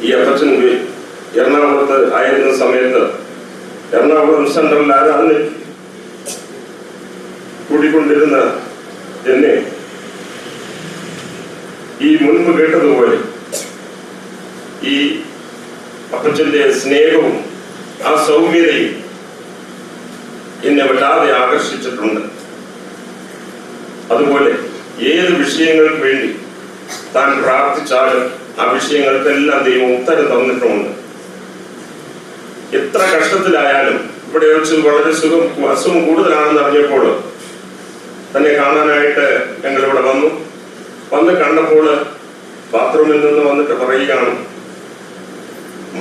ഈ അപ്പച്ചൻ എറണാകുളത്ത് ആയിരുന്ന സമയത്ത് എറണാകുളം സെൻട്രൽ ആരാധന കൂടിക്കൊണ്ടിരുന്ന എന്നെ ഈ മുൻപ് കേട്ടതുപോലെ ഈ അപ്പച്ചന്റെ സ്നേഹവും ആ സൗമ്യതയും എന്നെ വല്ലാതെ ആകർഷിച്ചിട്ടുണ്ട്. അതുപോലെ ഏത് വിഷയങ്ങൾക്ക് വേണ്ടി താൻ പ്രാർത്ഥിച്ചാലും ആ വിഷയങ്ങൾക്കെല്ലാം ദൈവം ഉത്തരം തന്നിട്ടുമുണ്ട്. എത്ര കഷ്ടത്തിലായാലും ഇവിടെ വെച്ച് വളരെ അസുഖം കൂടുതലാണെന്ന് അറിഞ്ഞപ്പോൾ തന്നെ കാണാനായിട്ട് ഞങ്ങൾ ഇവിടെ വന്ന് കണ്ടപ്പോൾ ബാത്റൂമിൽ നിന്ന് വന്നിട്ട് പറയുകയാണ്,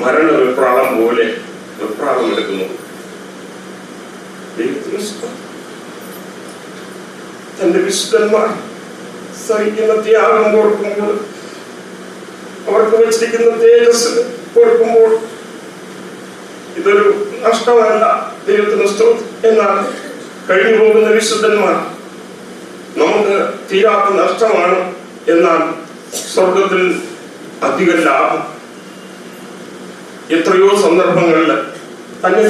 മരണ വെപ്രാളം പോലെ വെപ്രാളം എടുക്കുന്നു. തന്റെ വിശുദ്ധന്മാർ സഹിക്കുന്ന ത്യാഗം ഓർക്കുമ്പോൾ, അവർക്ക് വെച്ചിരിക്കുന്ന തേജസ് ഓർക്കുമ്പോൾ ഇതൊരു നഷ്ടമല്ല, ദൈവത്തിന് സ്തോത്രം. എന്നാൽ കഴിഞ്ഞു പോകുന്ന വിശുദ്ധന്മാർ നമുക്ക് തീരാത്ത നഷ്ടമാണ്. എന്നാൽ സ്വർഗത്തിൽ അധിക ലാഭം. എത്രയോ സന്ദർഭങ്ങളിൽ തന്നെ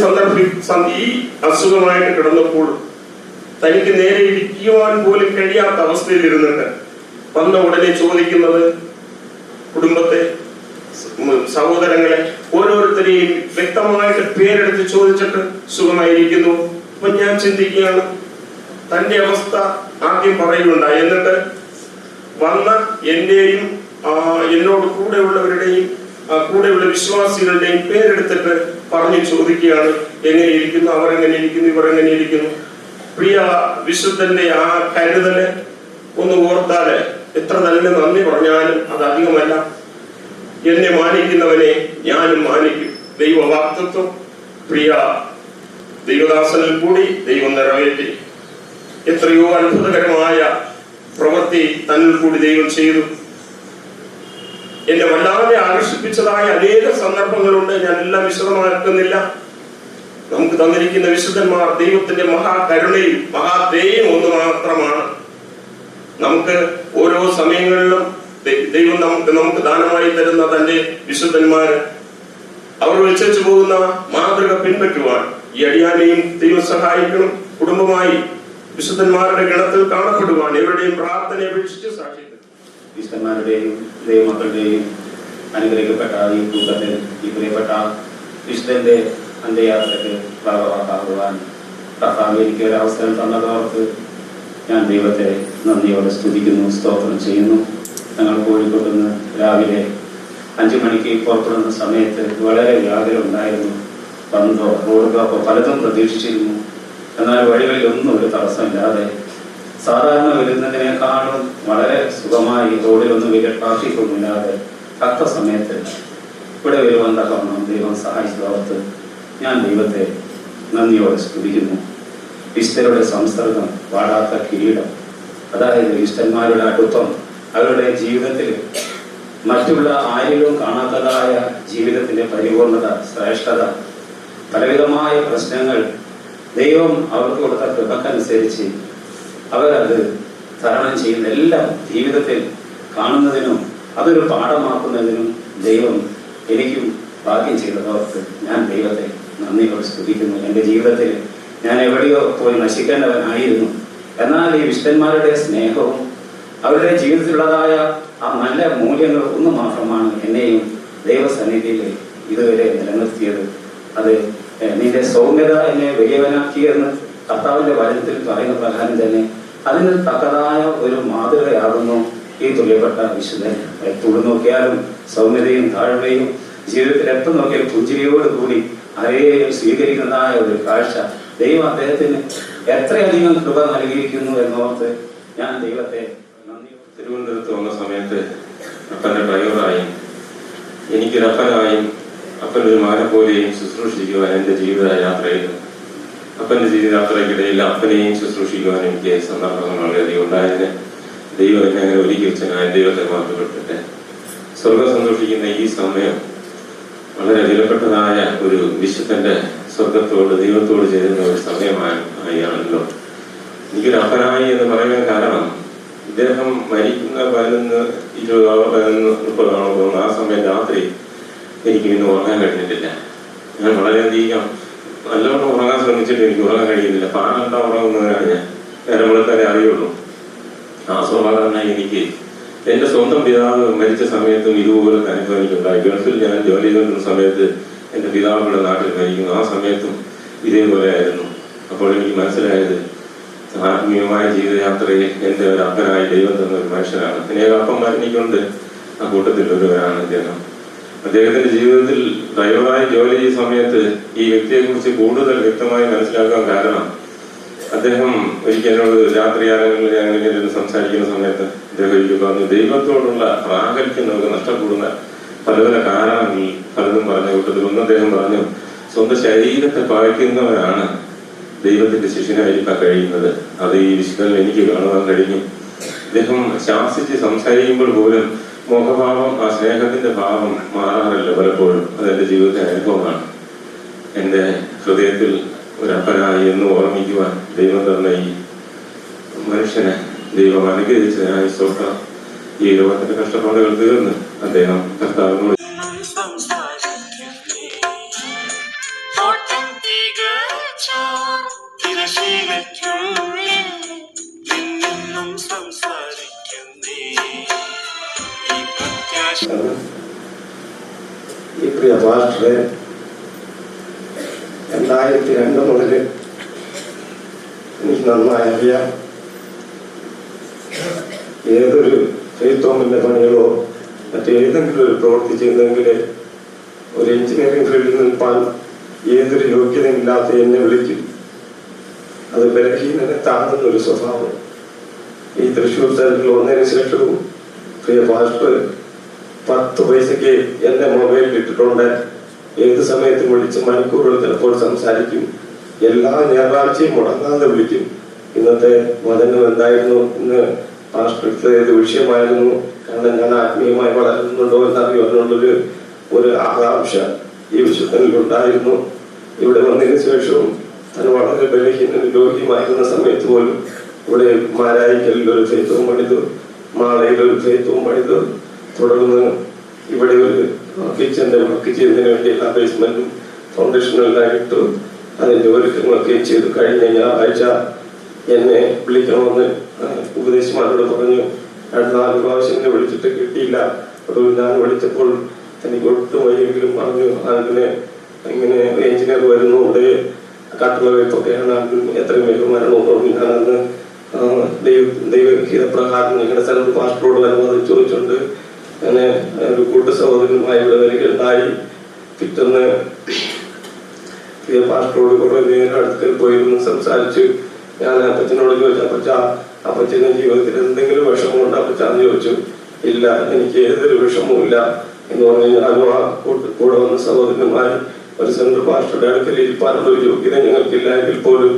ഈ അസുഖമായിട്ട് കിടന്നപ്പോൾ തനിക്ക് നേരെ ഇരിക്കുവാൻ പോലും കഴിയാത്ത അവസ്ഥയിൽ ഇരുന്നിട്ട് വന്ന ഉടനെ ചോദിക്കുന്നത്, കുടുംബത്തെ, സഹോദരങ്ങളെ ഓരോരുത്തരെയും വ്യക്തമായിട്ട് പേരെടുത്ത് ചോദിച്ചിട്ട് സുഖമായിരിക്കുന്നു. അപ്പൊ ഞാൻ ചിന്തിക്കുകയാണ്, തന്റെ അവസ്ഥ ആദ്യം പറയുകയുണ്ടായി. എന്നിട്ട് വന്ന എന്റെയും എന്നോട് കൂടെയുള്ളവരുടെയും കൂടെയുള്ള വിശ്വാസികളുടെയും പേരെടുത്തിട്ട് പറഞ്ഞു ചോദിക്കുകയാണ്, എങ്ങനെ ഇരിക്കുന്നു, അവർ എങ്ങനെ ഇരിക്കുന്നു, ഇവർ എങ്ങനെ ഇരിക്കുന്നു. പ്രിയ വിശുദ്ധന്റെ ആ കരുതല് ഒന്ന് ഓർത്താല് എത്ര നല്ല നന്ദി പറഞ്ഞാലും അത് അധികമല്ല. എന്നെ മാനിക്കുന്നവനെ ഞാനും മാനിക്കും. ദൈവവാക്തത്വം പ്രിയ ദൈവദാസനിൽ കൂടി ദൈവം നിറവേറ്റി. എത്രയോ അത്ഭുതകരമായ പ്രവൃത്തി തന്നിൽ കൂടി ദൈവം ചെയ്തു. എന്നെ വല്ലാതെ ആകർഷിപ്പിച്ചതായ അനേക സന്ദർഭങ്ങളുണ്ട്. ഞാൻ എല്ലാം വിശദമാക്കുന്നില്ല. നമുക്ക് തന്നിരിക്കുന്ന വിശുദ്ധന്മാർ ദൈവത്തിന്റെ മഹാകരുണയും മഹാദയയും ഒന്ന് മാത്രമാണ്. നമുക്ക് ഓരോ സമയങ്ങളിലും ദൈവം നമുക്ക് ദാനമായി തരുന്ന തന്റെ വിശുദ്ധന്മാര്, അവർ വെച്ചു പോകുന്ന മാതൃക പിൻപറ്റുവാൻ ഈ അടിയാനെയും ദൈവം സഹായിക്കണം. കുടുംബമായി വിശുദ്ധന്മാരുടെ ഗണത്തിൽ കാണപ്പെടുവാൻ എവരുടെയും പ്രാർത്ഥനയെ അപേക്ഷിച്ച് സാക്ഷിക്കും. വിശുദ്ധന്മാരുടെയും ദൈവമക്കളുടെയും അനുഗ്രഹിക്കപ്പെട്ട ഈ കൂട്ടത്തിൽ ഈ പ്രിയപ്പെട്ട വിശുദ്ധന്റെ അന്ത്യയാത്രയ്ക്ക് ഭാഗമാകാൻ കർത്താവ് എനിക്ക് ഒരു അവസരം തന്നതോർക്ക് ഞാൻ ദൈവത്തെ നന്ദിയോടെ സ്തുതിക്കുന്നു, സ്തോത്രം ചെയ്യുന്നു. ഞങ്ങൾ കോഴിക്കോട്ട് നിന്ന് രാവിലെ 5 മണിക്ക് പുറപ്പെടുന്ന സമയത്ത് വളരെ വ്യാകുലം ഉണ്ടായിരുന്നു. റോഡുകളൊക്കെ പലതും പ്രതീക്ഷിച്ചിരുന്നു. എന്നാൽ വഴികളിലൊന്നും ഒരു തടസ്സമില്ലാതെ സാധാരണ വരുന്നതിനേക്കാളും വളരെ സുഖമായി റോഡിലൊന്നും വലിയ ട്രാഫിക് ഒന്നുമില്ലാതെ തക്ക സമയത്ത് ഇവിടെ വരുവാൻ തക്കവണ്ണം ദൈവം സഹായിച്ചതോർത്ത് ഞാൻ ദൈവത്തെ നന്ദിയോടെ സ്തുതിക്കുന്നു. വിശുദ്ധരുടെ സംസർഗം, വാടാത്ത കിരീടം, അതായത് വിശുദ്ധന്മാരുടെ അടുപ്പം, അവരുടെ ജീവിതത്തിൽ മറ്റുള്ള ആരിലും കാണാത്തതായ ജീവിതത്തിന്റെ പരിപൂർണത, ശ്രേഷ്ഠത, പലവിധമായ പ്രശ്നങ്ങൾ ദൈവം അവർക്ക് കൊടുത്ത കൃപക്കനുസരിച്ച് അവരത് തരണം ചെയ്യുന്ന എല്ലാം ജീവിതത്തിൽ കാണുന്നതിനും അതൊരു പാഠമാക്കുന്നതിനും ദൈവം എനിക്കും ഭാഗ്യം ചെയ്തതോർത്ത് ഞാൻ ദൈവത്തെ നന്ദിയോടെ സ്തുതിക്കുന്നു. എൻ്റെ ജീവിതത്തിൽ ഞാൻ എവിടെയോ പോയി നശിക്കേണ്ടവനായിരുന്നു. എന്നാൽ ഈ വിശുദ്ധന്മാരുടെ സ്നേഹവും അവരുടെ ജീവിതത്തിലുള്ളതായ ആ നല്ല മൂല്യങ്ങൾ ഒന്ന് മാത്രമാണ് എന്നെയും ദൈവസന്നിധിയിൽ ഇതുവരെ നിലനിർത്തിയത്. അത് നിന്റെ സൗമ്യത എന്നെ വലിയവനാക്കിയെന്ന് കർത്താവിന്റെ വചനത്തിൽ പറയുന്ന പ്രകാരം തന്നെ അതിന് തക്കതായ ഒരു മാതൃകയാകുന്നു ഈ തുല്യപ്പെട്ട വിശുദ്ധൻ. എപ്പോഴും നോക്കിയാലും സൗമ്യതയും താഴ്മയും, ജീവിതത്തിൽ എപ്പോൾ നോക്കിയാലും പുഞ്ചിരിയോട് കൂടി ആരെയും സ്വീകരിക്കുന്നതായ ഒരു കാഴ്ച ദൈവം അദ്ദേഹത്തിന് എത്രയധികം കൃപ നൽകിയിരിക്കുന്നു എന്നോർത്ത് ഞാൻ ദൈവത്തെ നന്ദി. തിരുവനന്തപുരത്ത് വന്ന സമയത്ത് അപ്പൻ്റെ ഡ്രൈവറായും എനിക്കൊരപ്പനായും അപ്പനൊരു മകനെ പോലെയും ശുശ്രൂഷിക്കുവാൻ എൻ്റെ ജീവിത യാത്രയിൽ, അപ്പൻ്റെ ജീവിതയാത്രയ്ക്കിടയിൽ അപ്പനെയും ശുശ്രൂഷിക്കുവാൻ എനിക്ക് സന്ദർഭങ്ങൾ വളരെയധികം ഉണ്ടായതിന് ദൈവം എന്നെ അങ്ങനെ ഒരുക്കി വെച്ച ഞാൻ ദൈവത്തെ മാറ്റപ്പെട്ടിട്ട് സ്വർഗം സന്തോഷിക്കുന്ന ഈ സമയം വളരെ വിലപ്പെട്ടതായ ഒരു വിശുദ്ധന്റെ സ്വർഗത്തോട് ദൈവത്തോട് ചേരുന്ന ഒരു സമയമാണല്ലോ. എനിക്കൊരു അപ്പനായി എന്ന് പറയാൻ കാരണം ഇദ്ദേഹം മരിക്കുന്ന 11-20-30 തോന്നുന്നു. ആ സമയം രാത്രി എനിക്ക് ഇന്ന് ഉറങ്ങാൻ കഴിഞ്ഞിട്ടില്ല. ഞാൻ വളരെയധികം നല്ലവണ്ണം ഉറങ്ങാൻ ശ്രമിച്ചിട്ട് എനിക്ക് ഉറങ്ങാൻ കഴിയുന്നില്ല. പാറണ്ട ഉറങ്ങുന്നതിനാണ് ഞാൻ നേരം വെളുത്താലേ അറിയുള്ളൂ. ആ സ്വഭാവം എനിക്ക് എൻ്റെ സ്വന്തം പിതാവ് മരിച്ച സമയത്തും ഇതുപോലത്തെ അനുഭവം എനിക്കുണ്ടായി. ഗൾഫിൽ ഞാൻ ജോലി ചെയ്തുകൊണ്ടിരുന്ന സമയത്ത് എൻ്റെ പിതാവുകളുടെ നാട്ടിൽ മരിക്കുന്നു. ആ സമയത്തും ഇതേപോലെ ആയിരുന്നു. അപ്പോൾ എനിക്ക് മനസ്സിലായത് ആത്മീയമായ ജീവിതയാത്രയിൽ എൻ്റെ ഒരു അപ്പനായി ദൈവം തന്ന ഒരു മനുഷ്യനാണ്. അനേക അപ്പന്മാർ എനിക്കുണ്ട്. ആ കൂട്ടത്തിൽ ഒരുവരാണ് അദ്ദേഹം. അദ്ദേഹത്തിന്റെ ജീവിതത്തിൽ ഡ്രൈവറായി ജോലി ചെയ്യുന്ന സമയത്ത് ഈ വ്യക്തിയെക്കുറിച്ച് കൂടുതൽ വ്യക്തമായി മനസ്സിലാക്കാൻ കാരണം അദ്ദേഹം ഒരിക്കലോട് രാത്രികാലങ്ങളിൽ അങ്ങനെ സംസാരിക്കുന്ന സമയത്ത് അദ്ദേഹം എനിക്ക് പറഞ്ഞു, ദൈവത്തോടുള്ള പ്രാഗൽഭ്യം നമുക്ക് നഷ്ടപ്പെടുന്ന പല പല കാരണങ്ങളിൽ പലതും പറഞ്ഞ കൂട്ടത്തിൽ ഒന്ന് അദ്ദേഹം പറഞ്ഞു, സ്വന്തം ശരീരത്തെ പാലിക്കുന്നവരാണ് ദൈവത്തിന്റെ ശിഷ്യനായിരിക്കാൻ കഴിയുന്നത്. അത് ഈ വിശുദ്ധനിൽ എനിക്ക് കാണുവാൻ കഴിഞ്ഞു. അദ്ദേഹം ശാസിച്ച് സംസാരിക്കുമ്പോൾ പോലും മുഖഭാവം, ആ സ്നേഹത്തിന്റെ ഭാവം മാറാറില്ല പലപ്പോഴും. അതെന്റെ ജീവിതത്തിലെ അനുഭവമാണ്. എൻ്റെ ഹൃദയത്തിൽ ഒരപ്പനായി എന്ന് ഓർമ്മിക്കുവാൻ ദൈവം തന്ന ഈ മനുഷ്യനെ ദൈവം അനുഗ്രഹിച്ചതിനായി സ്തോത്രം. ഈ ലോകത്തിന്റെ കഷ്ടപ്പാടുകൾ തീർന്ന് അദ്ദേഹം കർത്താവിനോട് ഈ പ്രിയ പാസ്റ്ററെ 2002 മുതൽ എനിക്ക് നന്നായി അറിയാം. ഏതൊരു ഫെയ്ത്തോമിന്റെ പണികളോ മറ്റേതെങ്കിലും ഒരു പ്രവൃത്തി ചെയ്തെങ്കിൽ ഒരു എഞ്ചിനീയറിംഗ് ഫീൽഡിൽ നിൽപ്പാൻ ഏതൊരു യോഗ്യതയില്ലാത്ത എന്നെ വിളിക്കും. അത് ബലഹീനനെ താങ്ങുന്നൊരു സ്വഭാവം. ഈ തൃശ്ശൂർ സെന്ററിൽ വന്നതിന് ശേഷവും പ്രിയ പാസ്റ്റർ 10 പൈസയ്ക്ക് എന്റെ മൊബൈലിൽ ഇട്ടിട്ടുണ്ട്. ഏത് സമയത്തും വിളിച്ച് മണിക്കൂറുകൾ ചിലപ്പോൾ സംസാരിക്കും. എല്ലാ ഞായറാഴ്ചയും മുടങ്ങാതെ വിളിക്കും. ഇന്നത്തെ വചനം എന്തായിരുന്നു, ഇന്ന് പാസ്റ്റർക്ക് ഏത് വിഷയമായിരുന്നു, കാരണം ഞാൻ ആത്മീയമായി വളരുന്നുണ്ടോ എന്നറിയുവാനുള്ളൊരു ആകാംക്ഷ ഈ വിശുദ്ധനിൽ ഉണ്ടായിരുന്നു. ഇവിടെ വന്നതിന് ശേഷവും ഞാൻ വളരെ ബലഹീന രോഗിയുമായിരുന്ന സമയത്ത് പോലും ഇവിടെ മാരായിക്കലിൽ ഒരു ഫെയ്ത്വം പണിതു, മാളയിൽ ഒരു ഫെയ്ത്വം പണിതു. തുടർന്ന് ഇവിടെ ഒരു കിച്ചന്റെ വർക്ക് ചെയ്യുന്നതിന് വേണ്ടി എല്ലാ ബേസ്മെന്റും ഫൗണ്ടേഷനെല്ലാം ഇട്ടു. അതിന്റെ ഒരുക്കങ്ങളൊക്കെ ചെയ്തു. കഴിഞ്ഞ ഞായറാഴ്ച എന്നെ വിളിക്കണമെന്ന് ഉപദേശിമാരോട് പറഞ്ഞു. 4 പ്രാവശ്യം എന്നെ വിളിച്ചിട്ട് കിട്ടിയില്ല. അപ്പോൾ ഞാൻ വിളിച്ചപ്പോൾ എനിക്ക് ഒട്ടും വയ്യെങ്കിലും പറഞ്ഞു, അതിനെ ഇങ്ങനെ എഞ്ചിനീയർ വരുന്നു, ഇവിടെ കട്ടുള്ള വെപ്പൊക്കെയാണ്, എത്രയും വേഗം വരണമെന്ന് പറഞ്ഞു. ഞാനന്ന് ദൈവഹിതപ്രകാരം നിങ്ങളുടെ സ്ഥലത്ത് പാസ്റ്ററോട് അനുവാദം ചോദിച്ചുകൊണ്ട് അങ്ങനെ ഒരു കൂട്ട സഹോദരനുമായി ഇവിടെ വരികയുണ്ടായി. പിറ്റേന്ന് പാസ്റ്ററോട് കുറെ നേരം അടുക്കൽ പോയിരുന്നു, സംസാരിച്ചു. ഞാൻ അപ്പച്ചനോട് ചോദിച്ചു, അപ്പച്ചന് ജീവിതത്തിൽ എന്തെങ്കിലും വിഷമമുണ്ട് അപ്പച്ചാന്ന് ചോദിച്ചു. ഇല്ല, എനിക്ക് ഏതൊരു വിഷമവും ഇല്ല എന്ന് പറഞ്ഞു. ഞാനും ആ കൂടെ വന്ന സഹോദരനുമായി ഒരു സെൻട്രൽ പാസ്റ്ററുടെ അടുക്കൽ ഇരിപ്പാനുള്ള ഒരു യോഗ്യത ഞങ്ങൾക്കില്ല എങ്കിൽ പോലും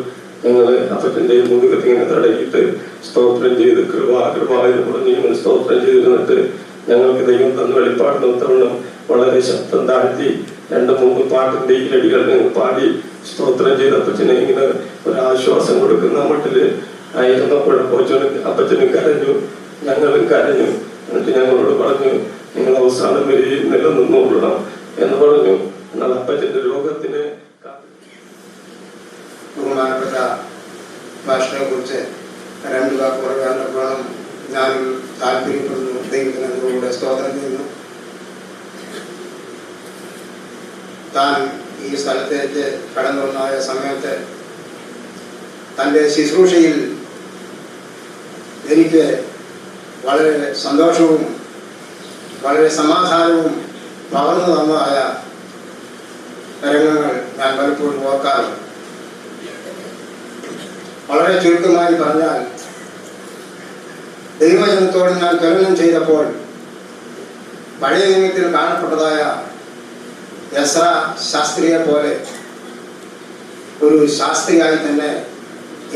ഞങ്ങൾ അപ്പച്ചന്റെ മുതുകത്ത് ഇങ്ങനെ തടയിട്ട് സ്തോത്രം ചെയ്ത് കൃപാകൃപായെന്ന് പറഞ്ഞ് ഞങ്ങൾ സ്തോത്രം ചെയ്തിരുന്നിട്ട് ഞങ്ങൾക്ക് ദൈവം തന്ന വെളിപ്പാട് നോത്തവണ്ണം വളരെ ശബ്ദം താഴ്ത്തി 2-3 പാട്ടിന്റെ ഈ അടികൾ ഞങ്ങൾ പാടി സ്തോത്രം ചെയ്ത് അപ്പച്ചനെ ഇങ്ങനെ ഒരാശ്വാസം കൊടുക്കുന്ന മട്ടില് ആയിരുന്നപ്പോൾ അപ്പച്ചനും കരഞ്ഞു, ഞങ്ങളും കരഞ്ഞു. എന്നിട്ട് ഞങ്ങളോട് പറഞ്ഞു, നിങ്ങൾ അവസാനം വരെ നിലനിന്നോളണം എന്ന് പറഞ്ഞു. എന്നാൽ അപ്പച്ചന്റെ രോഗത്തിന് ബഹുമാനപ്പെട്ട ഭാഷയെ കുറിച്ച് 2 വാക്ക് പറയാൻ ഞാൻ താല്പര്യപ്പെടുന്നു. ദൈവത്തിന് അതിലൂടെ സ്തോത്രം ചെയ്യുന്നു. താൻ ഈ സ്ഥലത്തേക്ക് കടന്നു വന്നായ സമയത്ത് തൻ്റെ ശുശ്രൂഷയിൽ എനിക്ക് വളരെ സന്തോഷവും വളരെ സമാധാനവും പകർന്നു തന്നതായ രംഗങ്ങൾ ഞാൻ പലപ്പോഴും ഓർക്കാറുണ്ട്. വളരെ ചുരുക്കമായി പറഞ്ഞാൽ, ദൈവജനത്തോട് ഞാൻ തുലനം ചെയ്തപ്പോൾ പഴയ നിയമത്തിൽ കാണപ്പെട്ടതായ എസ്രാ ശാസ്ത്രിയെ പോലെ ഒരു ശാസ്ത്രിയായി തന്നെ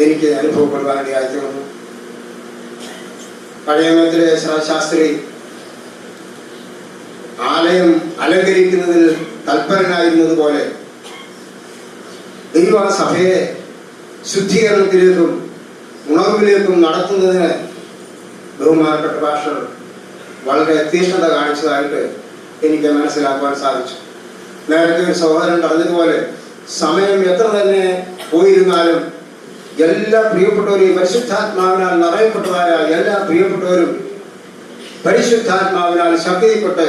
എനിക്ക് അനുഭവപ്പെടുവാനിടയായി തീർന്നു. പഴയ നിയമത്തിലെ എസ്രാ ശാസ്ത്രി ആലയം അലങ്കരിക്കുന്നതിൽ തൽപരനായിരുന്നത് പോലെ ദൈവസഭയെ ശുദ്ധീകരണത്തിലേക്കും ഉണർവിലേക്കും നടത്തുന്നതിന് ബഹുമാനപ്പെട്ട പാസ്റ്റർ വളരെ തീഷ്ണത കാണിച്ചതായിട്ട് എനിക്ക് മനസ്സിലാക്കുവാൻ സാധിച്ചു. നേരത്തെ ഒരു സഹോദരൻ പറഞ്ഞതുപോലെ സമയം എത്ര തന്നെ പോയിരുന്നാലും എല്ലാ പ്രിയപ്പെട്ടവരെയും പരിശുദ്ധാത്മാവിനാൽ നിറയപ്പെട്ടതായ എല്ലാ പ്രിയപ്പെട്ടവരും പരിശുദ്ധാത്മാവിനാൽ ശക്തിപ്പെട്ട്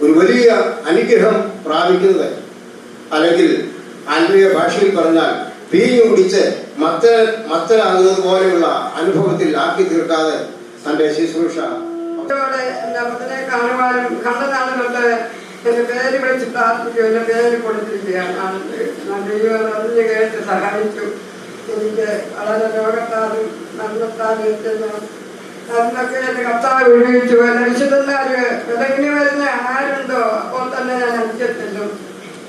ഒരു വലിയ അനുഗ്രഹം പ്രാപിക്കുന്നത്, അല്ലെങ്കിൽ ആത്മീയ ഭാഷയിൽ പറഞ്ഞാൽ വീഞ്ഞു കുടിച്ച് മത്തരാകുന്നത് പോലെയുള്ള അനുഭവത്തിൽ ആക്കി തീർക്കാതെ തന്റെ ശുശ്രൂഷ എന്റെ കാണുവാനും കണ്ടതാണ് കൊണ്ട് എന്റെ പേര് വിളിച്ച് പ്രാർത്ഥിക്കും, എന്റെ പേര് കൊടുത്തിരിക്കുകയാണ്. ദൈവം അതിന് കേട്ട് സഹായിച്ചു. എനിക്ക് വളരെ രോഗത്താലും മരണത്താലും അതിനൊക്കെ എന്റെ കർത്താവ് വിടുവിച്ചു. എന്റെ വിശുദ്ധന്മാര് വിലങ്ങിന് വരുന്ന ആരുണ്ടോ അപ്പോൾ തന്നെ ഞാൻ അനുസരിച്ചു.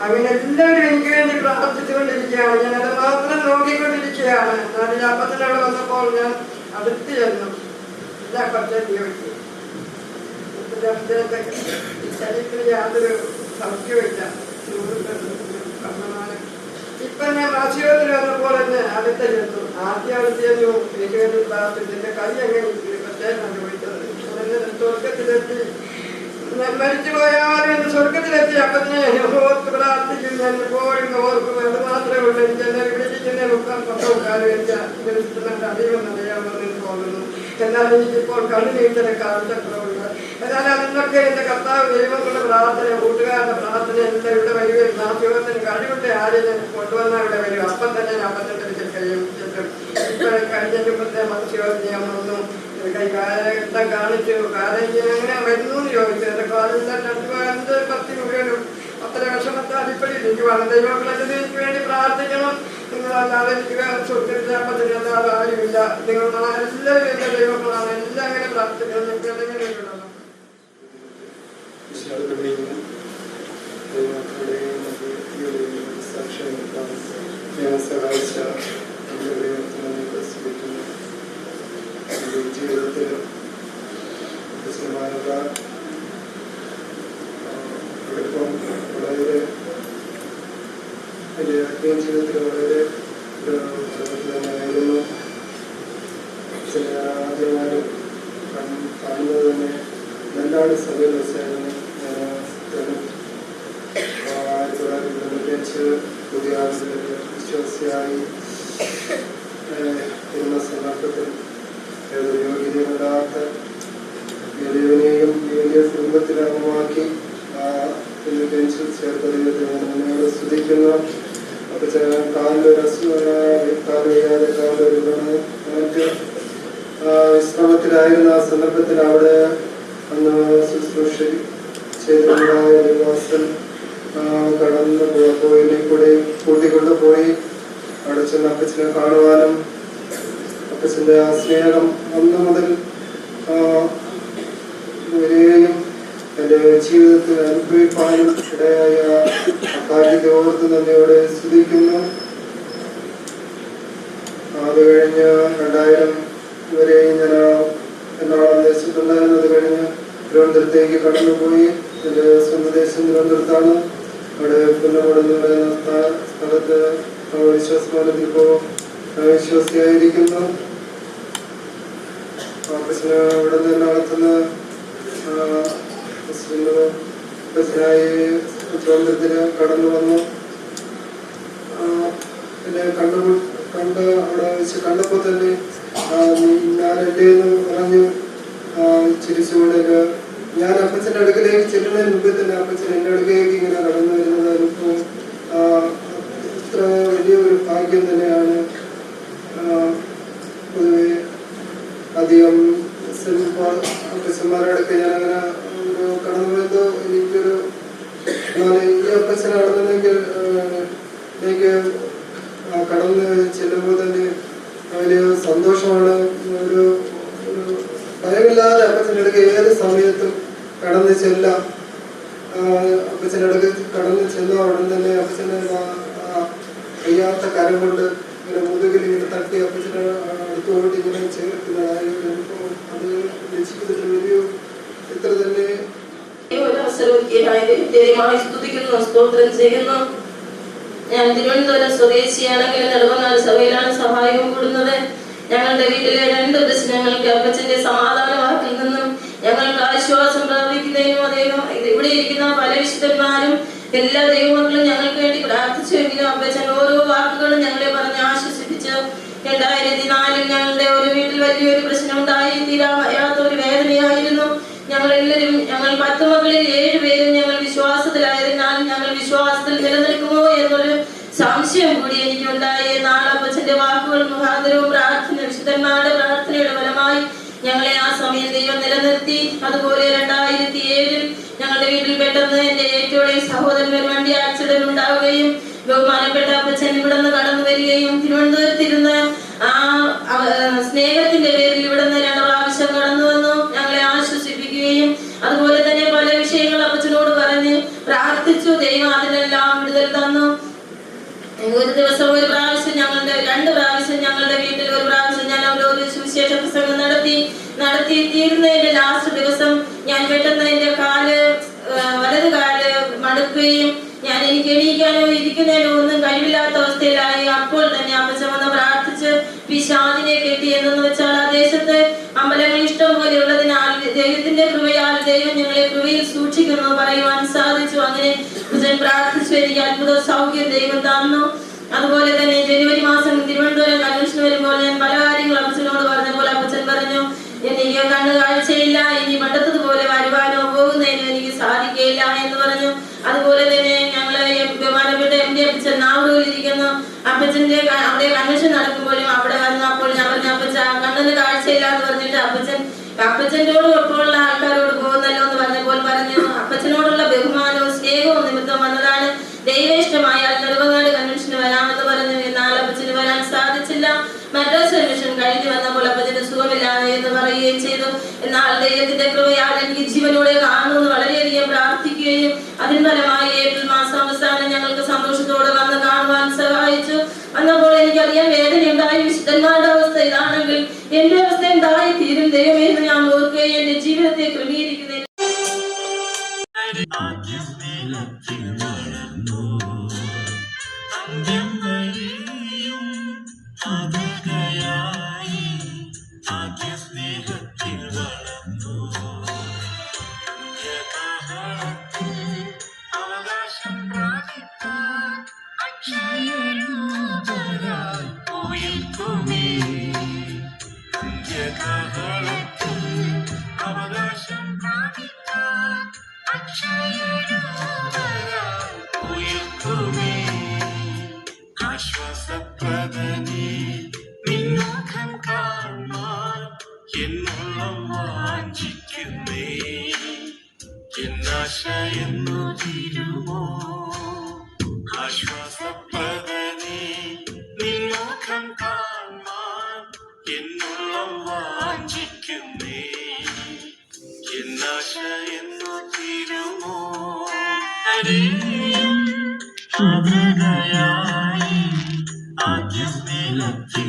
അങ്ങനെ എല്ലാവരും എനിക്ക് വേണ്ടി പ്രാർത്ഥിച്ചുകൊണ്ടിരിക്കുകയാണ്. ഞാൻ അത് മാത്രം നോക്കിക്കൊണ്ടിരിക്കുകയാണ്. എന്നാൽ അപ്പത്തിനോട് വന്നപ്പോൾ ഞാൻ അടുത്ത് ചെന്നു. ഞാൻ കുറച്ചേക്ക് ചോദിച്ചു, ശരീരത്തിന് യാതൊരു സൗഖ്യമില്ല. ഇപ്പൊ ഞാൻ മാസികത്തിൽ വന്നപ്പോൾ തന്നെ അടുത്ത് ചെന്നു. ആദ്യം അടുത്ത് ചെന്നു. എനിക്ക് വേണ്ടി പ്രാർത്ഥിച്ചു. എന്റെ കൈ എങ്ങനെ പ്രത്യേകം അനുഭവിച്ചത്. സ്വർഗത്തിലെത്തി. ഞാൻ മരിച്ചു പോയാലും എന്റെ സ്വർഗത്തിലെത്തി. അപ്പൊ ഞാൻ ഓർത്ത് പ്രാർത്ഥിക്കും. ഞാൻ എപ്പോഴും ഓർക്കും. അത് മാത്രമേ ഉള്ളൂ. എനിക്ക് എന്നെ വിളിക്കുന്ന പത്രക്കാരും എനിക്ക് ഇഷ്ടപ്പെട്ട അറിയുമെന്ന് അറിയാമെന്ന് എനിക്ക് തോന്നുന്നു. എന്നാൽ എനിക്കിപ്പോൾ കണ്ണുനീട്ടലെ കാലചക്രമുണ്ട്. എന്നാൽ അതിനൊക്കെ എന്റെ കർത്താവ് ദൈവങ്ങളുടെ പ്രാർത്ഥന, കൂട്ടുകാരുടെ പ്രാർത്ഥന എല്ലാം ഇവിടെ വരികയും നാശയോഗത്തിന് കഴിവുണ്ട് ആരെയും ഞാൻ കൊണ്ടുവന്നാൽ ഇവിടെ വരും. അപ്പം തന്നെ ഞാൻ അപ്പത്തിൻ്റെ അടുക്കൽ കഴിയും ചെല്ലും. ഇപ്പോഴും കഴിഞ്ഞതിന് മുമ്പത്തെ മനസ്സിയോഗത്തിന് ഞാൻ വന്നു. കൈ കാലഘട്ടം കാണിച്ചു. കാലം എങ്ങനെ വരുന്നു എന്ന് ചോദിച്ചു. എന്റെ കാലെല്ലാം 2-10 രൂപയിലും അത്ര വിഷമത്താൽ ഇപ്പോഴും ഇരിക്കുവാണ്. ദൈവങ്ങളെ എനിക്ക് വേണ്ടി പ്രാർത്ഥിക്കണം. നിങ്ങളല്ലാതെ എനിക്ക് സ്വർഗത്തിനപ്പത്തിന് അല്ലാതെ ആരുമില്ല. നിങ്ങൾ എല്ലാവരും എന്റെ ദൈവങ്ങളാണ്. എല്ലാം അങ്ങനെ പ്രാർത്ഥിക്കണം. നിങ്ങൾക്ക് എന്തെങ്കിലും ഇടണം. ജീവിതത്തിൽ വളരെ ജീവിതത്തിൽ വളരെ തന്നെയായിരുന്നു. ആദ്യമായി കാണുന്നത് തന്നെ നെല്ലാട് സഭയിൽ വെച്ചായിരുന്നു. ഞാൻ 1995 പുതിയ വിശ്വാസിയായി ഇരുന്ന സന്ദർഭത്തിൽ ഏതൊരു യോഗ്യതയില്ലാത്ത ദൈവനെയും ദൈവീയ കുടുംബത്തിലംഗമാക്കി ടെൻഷൻ ചേർത്ത ദൈവത്തെ മുന്നോട്ട് സ്തുതിക്കുന്നു. അപ്പൊ കാലിലൊരു കാലുവയ്യാതെ കാലൊരു മറ്റ് വിശ്രമത്തിലായിരുന്ന ആ സന്ദർഭത്തിൽ അവിടെ അന്ന് ശുശ്രൂഷ ചെയ്തിട്ടുണ്ടായ നിവാസൻ കടന്നു പോയിനെ കൂടെ കൂട്ടിക്കൊണ്ട് പോയി അവിടെ ചെന്ന് അപ്പച്ചനെ കാണുവാനും അപ്പച്ചന്റെ ആ സ്നേഹം അന്ന് മുതൽ വരെയും എൻ്റെ ജീവിതത്തിൽ അനുഭവിക്കാനും ഇടയായ അക്കാര്യത്തെ ഓർത്ത് നന്ദിയോടെ സ്തുതിക്കുന്നു. അത് കഴിഞ്ഞ് 2000 വരെയും ഞാൻ എറണാകുളം ദേശത്തുണ്ടായിരുന്നു. അത് കഴിഞ്ഞ് തിരുവനന്തപുരത്തേക്ക് കടന്നുപോയി. എൻ്റെ സ്വന്തം ദേശം തിരുവനന്തപുരത്താണ്. അവിടെ പുന്നമൂട് എന്ന് പറയുന്ന സ്ഥലത്ത് വിശ്വാസമാനത്തിൽ ഇപ്പോൾ വിശ്വാസിയായിരിക്കുന്നു. അപ്പച്ചന് ഇവിടെ നിന്ന് നടത്തുന്ന മുസ്ലിംനായി തിരുവനന്തപുരത്തിന് കടന്നു വന്നു. എന്നെ കണ്ട് അവിടെ വെച്ച് കണ്ടപ്പോൾ തന്നെ ഞാൻ എൻ്റെ പറഞ്ഞു ചിരിച്ചുകൊണ്ട് ഞാൻ അപ്പച്ചൻ്റെ അടുക്കലേക്ക് ചെല്ലുന്നതിന് മുമ്പ് തന്നെ അപ്പച്ചൻ എൻ്റെ അടുക്കലേക്ക് ഇങ്ങനെ കടന്നു വരുന്നത് അനുഭവം ഇത്ര വലിയൊരു ഭാഗ്യം തന്നെയാണ്. പൊതുവെ അധികം അപ്പച്ചന്മാരുടെ അടുക്ക ഞാൻ അങ്ങനെ കടന്നു പോയതോ എനിക്കൊരു ഈ അപ്പച്ചനാണെന്നുണ്ടെങ്കിൽ എനിക്ക് കടന്ന് ചെല്ലുമ്പോൾ തന്നെ വലിയ സന്തോഷമാണ്. ഒരു ഭയമില്ലാതെ അപ്പച്ചൻ്റെ അടുക്ക ഏത് സമയത്തും കടന്ന് ചെല്ലാം. അപ്പച്ചൻ്റെ അടുക്ക കടന്ന് ചെന്ന ഉടൻ തന്നെ അപ്പച്ചൻ്റെ വയ്യാത്ത കരം കൊണ്ട് ഇങ്ങനെ മുതുകിൽ ഇങ്ങനെ തട്ടി അപ്പച്ചനെ അടുത്തോട്ട് ഇങ്ങനെ ചേർക്കുന്നതായ അത് രക്ഷിക്കുന്നതിന് വലിയ ഇത്ര തന്നെ സ്തോത്രം ചെയ്യുന്നു. ഞാൻ തിരുവനന്തപുരം സ്വദേശിയാണെങ്കിൽ നെടുമങ്ങാട് സഭയിലാണ് സഹായവും കൂടുന്നത്. ഞങ്ങൾ ഞങ്ങളുടെ വീട്ടിലെ 2 പ്രശ്നങ്ങൾക്ക് അപ്പച്ചന്റെ സമാധാന വാക്കിൽ നിന്നും ഞങ്ങൾക്ക് ആശ്വാസം പ്രാപിക്കുന്നതിനും അദ്ദേഹം ഇവിടെ ഇരിക്കുന്ന പല വിശുദ്ധന്മാരും എല്ലാ ദൈവമക്കളും ഞങ്ങൾക്ക് വേണ്ടി പ്രാർത്ഥിച്ചുവെങ്കിലും അപ്പച്ചൻ ഓരോ വാക്കുകളും ഞങ്ങളെ പറഞ്ഞ് ആശ്വസിപ്പിച്ച് 2004 ഞങ്ങളുടെ ഒരു വീട്ടിൽ വലിയൊരു പ്രശ്നം ഉണ്ടായി. തീരാത്ത ഒരു വേദനയായിരുന്നു. ഞങ്ങൾ 10 മക്കളിൽ 7 പേരും ഞങ്ങൾ വിശ്വാസത്തിലായതിനാൽ ഞങ്ങൾ വിശ്വാസത്തിൽ നിലനിൽക്കുമോ എന്നൊരു സംശയം കൂടി എനിക്കുണ്ടായി. നാളെ അപ്പച്ചന്റെ വാക്കുകൾ മുഖാന്തരവും വിശുദ്ധന്മാരുടെ പ്രാർത്ഥനയുടെ ഫലമായി ഞങ്ങളെ ആ സമയം ദൈവം നിലനിർത്തി. അതുപോലെ 2007 ഞങ്ങളുടെ വീട്ടിൽ പെട്ടെന്ന് എന്റെ ഏറ്റവും സഹോദരൻ ഒരു വണ്ടി ആക്സിഡന്റ് ഉണ്ടാവുകയും ബഹുമാനപ്പെട്ട അപ്പച്ചൻ ഇവിടെ നിന്ന് കടന്നു വരികയും തിരുവനന്തപുരത്തിരുന്ന് ആ സ്നേഹത്തിന്റെ പേരിൽ ഇവിടെ നിന്ന് 2 പ്രാവശ്യം കടന്നു വന്നു ഞങ്ങളെ ആശ്വസിപ്പിക്കുകയും അതുപോലെ തന്നെ പല വിഷയങ്ങൾ അപ്പച്ചനോട് പറഞ്ഞ് പ്രാർത്ഥിച്ചു. ദൈവം അതിനെല്ലാം വിടുതൽ തന്നു. ഒരു ദിവസം ഒരു പ്രാവശ്യം 2 പ്രാവശ്യം ഞങ്ങളുടെ വീട്ടിൽ ഒരു പ്രാവശ്യം ഞാൻ ഒരു സുവിശേഷ പ്രസംഗം നടത്തി തീരുന്നതിന്റെ ലാസ്റ്റ് ദിവസം ഞാൻ പെട്ടെന്ന് എന്റെ വലത് കാല് മടുക്കുകയും എനിക്ക് എണീക്കാനോ ഇരിക്കുന്നതിനോ ഒന്നും കഴിവില്ലാത്ത അവസ്ഥയിലായി. അപ്പോൾ തന്നെ അപ്പച്ചൻ വന്ന് പ്രാർത്ഥിച്ച് പിശാചിനെ കെട്ടി. എന്നു വെച്ചാൽ ആ ദേശത്ത് അമ്പലങ്ങൾ ഇഷ്ടം പോലെ ഉള്ളതിനാൽ ദൈവത്തിന്റെ കൃപയാൽ ദൈവം ഞങ്ങളെ കൃപയിൽ സൂക്ഷിക്കുന്നു പറയുവാൻ സാധിച്ചു. അങ്ങനെ അപ്പച്ചൻ പ്രാർത്ഥിച്ചു. എനിക്ക് അത്ഭുത സൗഖ്യം ദൈവം തന്നു. അതുപോലെ തന്നെ ജനുവരി മാസം തിരുവനന്തപുരം കൺവെൻഷൻ വരുമ്പോൾ ഞാൻ പല കാര്യങ്ങൾ അപ്പച്ചനോട് പറഞ്ഞപ്പോൾ അപ്പച്ചൻ പറഞ്ഞു, എനിക്ക് കണ്ണ് കാഴ്ചയില്ല, ഇനി പണ്ടത്തതുപോലെ വരുവാനോ പോകുന്നതിനോ എനിക്ക് സാധിക്കുകയില്ല എന്ന് പറഞ്ഞു. അതുപോലെ തന്നെ ഞങ്ങള് ബഹുമാനപ്പെട്ട MD അപ്പച്ചൻ നാവൂരിലിരിക്കുന്നു. അപ്പച്ചന്റെ അവിടെ കൺവെൻഷൻ നടക്കുമ്പോഴും അവിടെ വന്നപ്പോൾ ഞാൻ പറഞ്ഞു, അപ്പച്ച കണ്ണിന് കാഴ്ചയില്ല എന്ന് പറഞ്ഞിട്ട് അപ്പച്ചനോട് ഒപ്പമുള്ള ആൾക്കാരോട് പോകുന്നല്ലോ എന്ന് പറഞ്ഞപ്പോൾ പറഞ്ഞു, അപ്പച്ചനോടുള്ള ബഹുമാനവും സ്നേഹവും നിമിത്തം വന്നതാണ്. ദൈവേഷ്ടമായാൽ നെടുമങ്ങാട് കൺവെൻഷന് വരാമെന്ന് പറഞ്ഞു. എന്നാൽ അപ്പച്ചന് വരാൻ സാധിച്ചില്ല. മദ്രാസ് കൺവെൻഷൻ കഴിഞ്ഞു വന്നപ്പോൾ അപ്പച്ചന് സുഖമില്ലാതെ എന്ന് പറയുകയും ചെയ്തു. എന്നാൽ ദൈവത്തിന്റെ കൃപയാൽ എനിക്ക് ജീവനോടെ കാണുമെന്ന് വളരെയധികം പ്രാർത്ഥിക്കുകയും അതിന് ഫലമായി ഏപ്രിൽ മാസം അവസാനം ഞങ്ങൾക്ക് സന്തോഷത്തോടെ വന്ന് കാണുവാൻ സഹായിച്ചു. അന്നപ്പോൾ എനിക്കറിയാൻ വേദനയുണ്ടായി. വിശുദ്ധന്മാരുടെ അവസ്ഥ ഇതാണെങ്കിൽ എന്റെ അവസ്ഥ എന്തായി തീരും ദൈവമേ എന്ന് ഞാൻ ഓർക്കുകയും എന്റെ ജീവിതത്തെ ക്രമീകരിക്കുന്നതിന് ആശ്വാസപ്രദനേ നിൻമുഖം കാണാൻ എന്നുള്ളം വാഞ്ചിക്കുന്നേ. എന്നാശയെന്നു തീരുമോ? ആശ്വാസപ്രദനേ നിൻമുഖം കാണാൻ എന്നുള്ളം വാഞ്ചിക്കുന്നേ. എന്നാശയെന്നു തീരുമോ? ആദ്യ സ്നേഹത്തിൽ